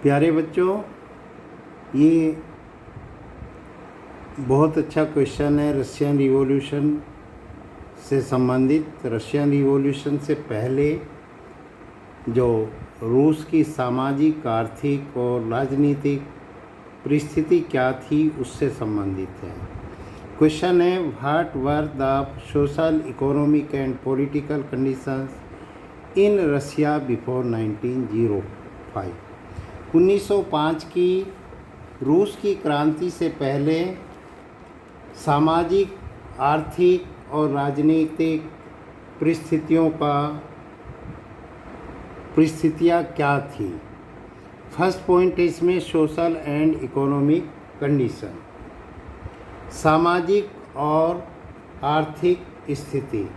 प्यारे बच्चों, ये बहुत अच्छा क्वेश्चन है रशियन रिवॉल्यूशन से संबंधित। रशियन रिवॉल्यूशन से पहले जो रूस की सामाजिक, आर्थिक और राजनीतिक परिस्थिति क्या थी उससे संबंधित है। क्वेश्चन है, what were the social, economic and political conditions in Russia before 1905। 1905 की रूस की क्रांति से पहले सामाजिक, आर्थिक और राजनीतिक परिस्थितियाँ क्या थी। फर्स्ट पॉइंट है इसमें सोशल एंड इकोनॉमिक कंडीशन, सामाजिक और आर्थिक स्थिति।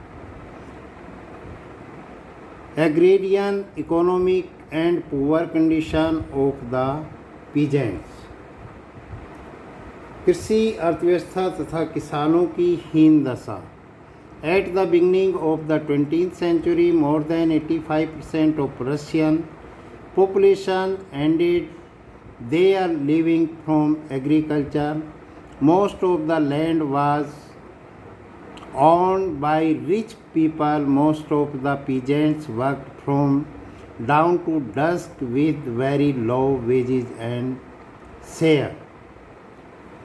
Agrarian, economic and poor condition of the peasants, कृषि अर्थव्यवस्था तथा किसानों की हीन दशा। At the beginning of the 20th century, more than 85% of Russian population ended their living from agriculture. Most of the land was owned by rich people. Most of the peasants worked from dawn to dusk with very low wages and share.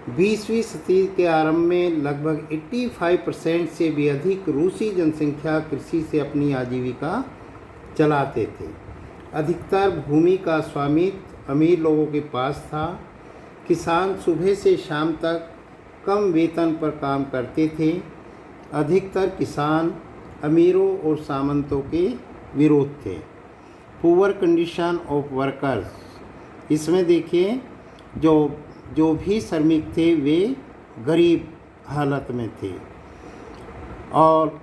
20वीं सदी के आरंभ में लगभग 85% से भी अधिक रूसी जनसंख्या कृषि से अपनी आजीविका चलाते थे। अधिकतर भूमि का स्वामित्व अमीर लोगों के पास था। किसान सुबह से शाम तक कम वेतन पर काम करते थे। अधिकतर किसान अमीरों और सामंतों के विरोध थे। पुअर कंडीशन ऑफ वर्कर्स, इसमें देखिए जो भी श्रमिक थे वे गरीब हालत में थे। और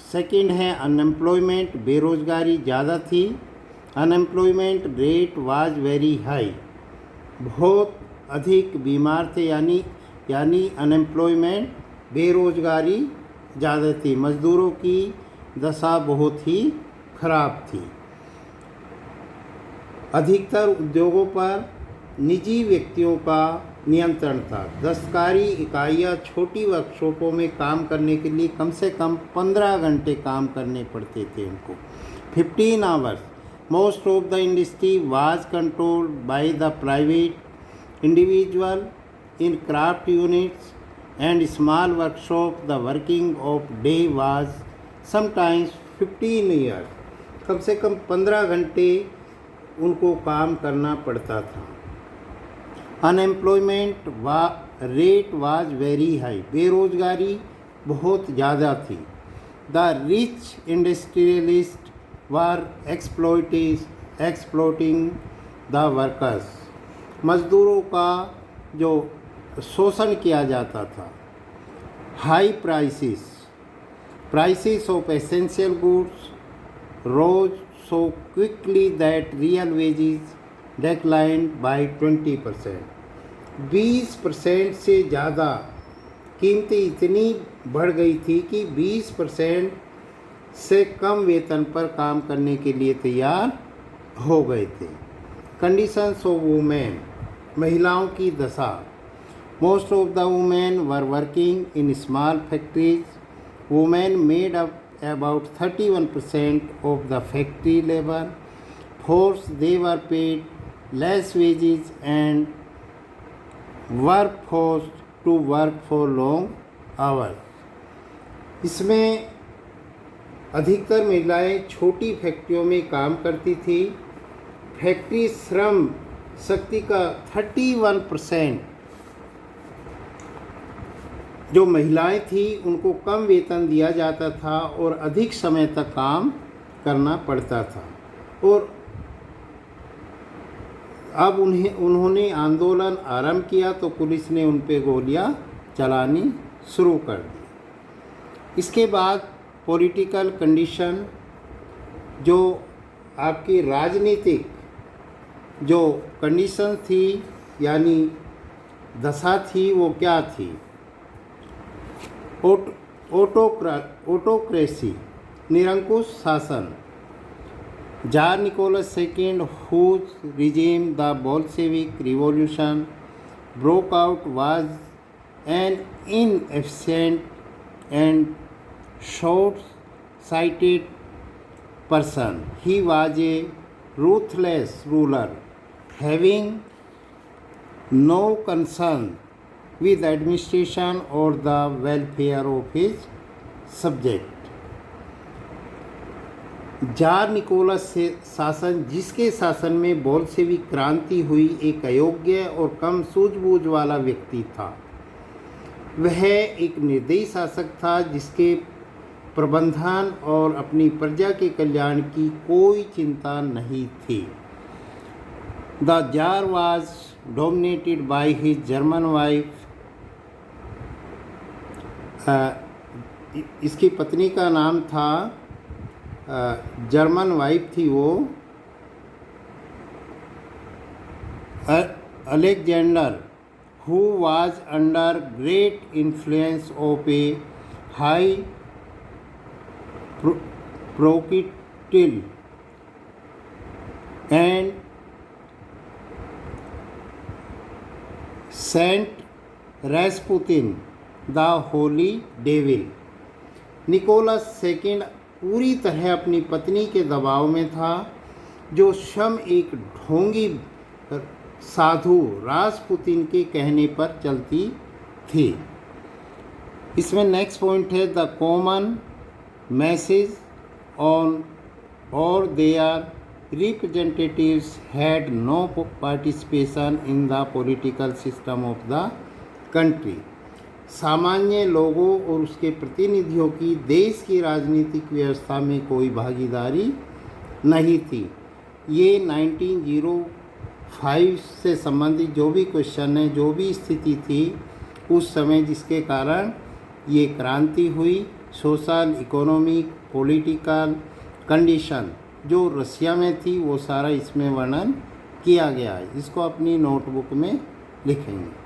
सेकंड है अनएम्प्लॉयमेंट, बेरोजगारी ज़्यादा थी। Unemployment rate was very high, बहुत अधिक बीमार थे, यानी अनएम्प्लॉयमेंट, बेरोजगारी ज़्यादा थी। मज़दूरों की दशा बहुत ही खराब थी। अधिकतर उद्योगों पर निजी व्यक्तियों का नियंत्रण था। दस्तकारी इकाइयाँ छोटी वर्कशॉपों में काम करने के लिए कम से कम 15 घंटे काम करने पड़ते थे उनको, 15 hours. Most of the industry was controlled by the private individual in craft units and small workshop. The working of day was sometimes 15 years, कम से कम 15 घंटे उनको काम करना पड़ता था। Unemployment rate was very high, बेरोजगारी बहुत ज़्यादा थी। The rich industrialist were exploiting the workers, मज़दूरों का जो शोषण किया जाता था। High prices of essential goods rose so quickly that real wages declined by 20%। 20% से ज़्यादा कीमतें इतनी बढ़ गई थी कि 20% से कम वेतन पर काम करने के लिए तैयार हो गए थे। कंडीशंस ऑफ वुमेन, महिलाओं की दशा। Most of the women were working in small factories. Women made up about 31% of the factory labor force. They were paid less wages and were forced to work for long hours. इसमें अधिकतर महिलाएं छोटी फैक्ट्रियों में काम करती थी। Factory Shram Shakti का 31% जो महिलाएं थी उनको कम वेतन दिया जाता था और अधिक समय तक काम करना पड़ता था। और अब उन्होंने आंदोलन आरंभ किया तो पुलिस ने उन पे गोलियां चलानी शुरू कर दी। इसके बाद पॉलिटिकल कंडीशन, जो आपकी राजनीतिक जो कंडीशन थी यानी दशा थी वो क्या थी। ऑटोक्रेसी, निरंकुश शासन। Tsar Nicholas II, whose regime the Bolshevik Revolution broke out, was an inefficient and short-sighted person. He was a ruthless ruler, having no concern with administration or the welfare of his subject. Tsar Nicholas से शासन, जिसके शासन में Bolshevik क्रांति हुई, एक अयोग्य और कम सूझबूझ वाला व्यक्ति था। वह एक निर्दयी शासक था जिसके प्रबंधन और अपनी प्रजा के कल्याण की कोई चिंता नहीं थी। The jar was dominated by his German wife. इसकी पत्नी का नाम था, जर्मन वाइफ थी वो, Alexander, who was under great influence of a high proconsul and Saint Rasputin, the Holy Devil. Nicholas second पूरी तरह अपनी पत्नी के दबाव में था, जो स्वयं एक ढोंगी साधु रासपुतिन के कहने पर चलती थी। इसमें नेक्स्ट पॉइंट है द कॉमन मैसेज ऑन और their representatives had no participation in the political system of the country. सामान्य लोगों और उसके प्रतिनिधियों की देश की राजनीतिक व्यवस्था में कोई भागीदारी नहीं थी। ये 1905 से संबंधित जो भी क्वेश्चन है, जो भी स्थिति थी उस समय जिसके कारण ये क्रांति हुई, सोशल, इकोनॉमिक, पॉलिटिकल कंडीशन जो रसिया में थी वो सारा इसमें वर्णन किया गया है। इसको अपनी नोटबुक में लिखेंगे।